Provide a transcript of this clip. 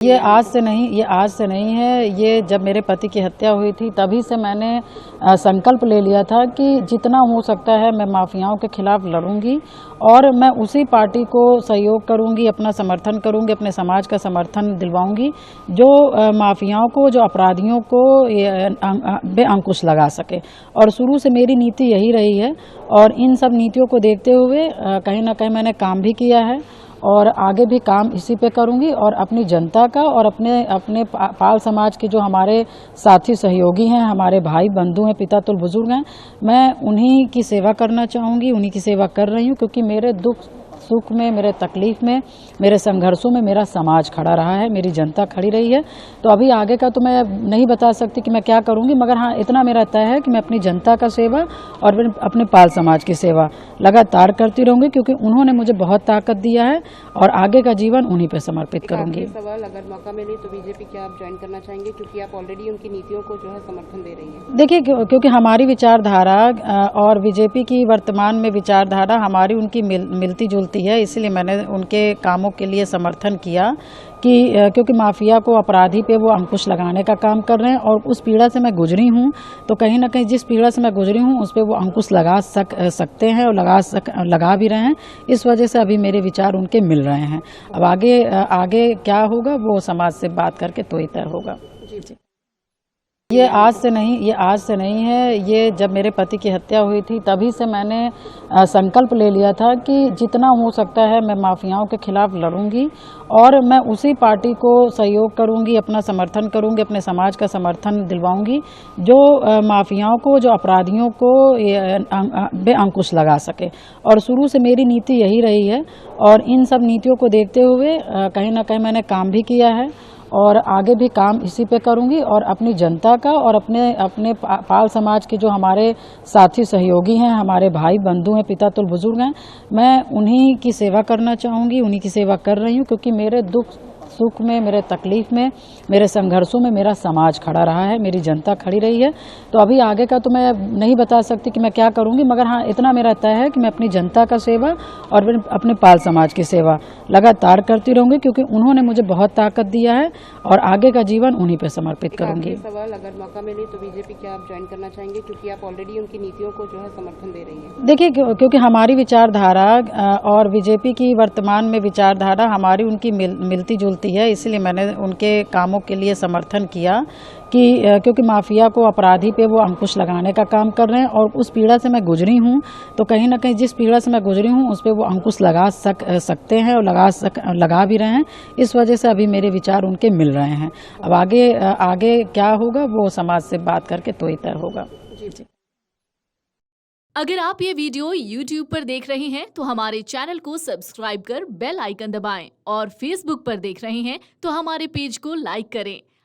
ये आज से नहीं है। ये जब मेरे पति की हत्या हुई थी तभी से मैंने संकल्प ले लिया था कि जितना हो सकता है मैं माफियाओं के खिलाफ लड़ूंगी और मैं उसी पार्टी को सहयोग करूंगी, अपना समर्थन करूंगी, अपने समाज का समर्थन दिलवाऊंगी जो माफियाओं को, जो अपराधियों को बेअंकुश लगा सके। और शुरू से मेरी नीति यही रही है और इन सब नीतियों को देखते हुए कहीं ना कहीं मैंने काम भी किया है और आगे भी काम इसी पे करूंगी और अपनी जनता का और अपने पाल समाज के जो हमारे साथी सहयोगी हैं, हमारे भाई बंधु हैं, पिता तुल्य बुजुर्ग हैं, मैं उन्हीं की सेवा करना चाहूँगी, उन्हीं की सेवा कर रही हूँ क्योंकि मेरे दुख सुख में, मेरे तकलीफ में, मेरे संघर्षों में मेरा समाज खड़ा रहा है, मेरी जनता खड़ी रही है। तो अभी आगे का तो मैं नहीं बता सकती कि मैं क्या करूंगी, मगर हाँ इतना मेरा तय है कि मैं अपनी जनता का सेवा और अपने पाल समाज की सेवा लगातार करती रहूंगी क्योंकि उन्होंने मुझे बहुत ताकत दिया है और आगे का जीवन उन्हीं पे समर्पित करूंगी। सवाल, अगर मौका मिले तो बीजेपी क्या आप ज्वाइन करना चाहेंगे क्योंकि आप ऑलरेडी उनकी नीतियों को जो है समर्थन दे रही है? देखिए, क्योंकि हमारी विचारधारा और बीजेपी की वर्तमान में विचारधारा हमारी उनकी मिलती जुलती है, इसलिए मैंने उनके कामों के लिए समर्थन किया कि क्योंकि माफिया को, अपराधी पे वो अंकुश लगाने का काम कर रहे हैं और उस पीड़ा से मैं गुजरी हूँ, तो कहीं ना कहीं जिस पीड़ा से मैं गुजरी हूँ उस पे वो अंकुश लगा सकते हैं और लगा भी रहे हैं। इस वजह से अभी मेरे विचार उनके मिल रहे हैं। अब आगे क्या होगा वो समाज से बात करके तो ही तय होगा। जी। ये आज से नहीं है। ये जब मेरे पति की हत्या हुई थी तभी से मैंने संकल्प ले लिया था कि जितना हो सकता है मैं माफियाओं के खिलाफ लड़ूंगी और मैं उसी पार्टी को सहयोग करूंगी, अपना समर्थन करूंगी, अपने समाज का समर्थन दिलवाऊंगी जो माफियाओं को, जो अपराधियों को बेअंकुश लगा सके। और शुरू से मेरी नीति यही रही है और इन सब नीतियों को देखते हुए कहीं ना कहीं मैंने काम भी किया है और आगे भी काम इसी पे करूंगी और अपनी जनता का और अपने पाल समाज के जो हमारे साथी सहयोगी हैं, हमारे भाई बंधु हैं, पिता तुल्य बुजुर्ग हैं, मैं उन्हीं की सेवा करना चाहूँगी, उन्हीं की सेवा कर रही हूँ क्योंकि मेरे दुख सुख में, मेरे तकलीफ में, मेरे संघर्षों में मेरा समाज खड़ा रहा है, मेरी जनता खड़ी रही है। तो अभी आगे का तो मैं नहीं बता सकती कि मैं क्या करूंगी, मगर हाँ इतना मेरा तय है कि मैं अपनी जनता का सेवा और अपने पाल समाज की सेवा लगातार करती रहूंगी क्योंकि उन्होंने मुझे बहुत ताकत दिया है और आगे का जीवन उन्हीं पे समर्पित करूंगी। सवाल, अगर मौका मिले तो बीजेपी क्या आप ज्वाइन करना चाहेंगे क्योंकि आप ऑलरेडी उनकी नीतियों को जो है समर्थन दे रही है? देखिए, क्योंकि हमारी विचारधारा और बीजेपी की वर्तमान में विचारधारा हमारी उनकी मिलती जुलती है, इसलिए मैंने उनके कामों के लिए समर्थन किया कि क्योंकि माफिया को, अपराधी पे वो अंकुश लगाने का काम कर रहे हैं और उस पीड़ा से मैं गुजरी हूँ, तो कहीं ना कहीं जिस पीड़ा से मैं गुजरी हूँ उस पे वो अंकुश लगा सकते हैं और लगा भी रहे हैं। इस वजह से अभी मेरे विचार उनके मिल रहे हैं। अब आगे क्या होगा वो समाज से बात करके तो ही तय होगा। जी। अगर आप ये वीडियो YouTube पर देख रहे हैं तो हमारे चैनल को सब्सक्राइब कर बेल आइकन दबाएं और Facebook पर देख रहे हैं तो हमारे पेज को लाइक करें।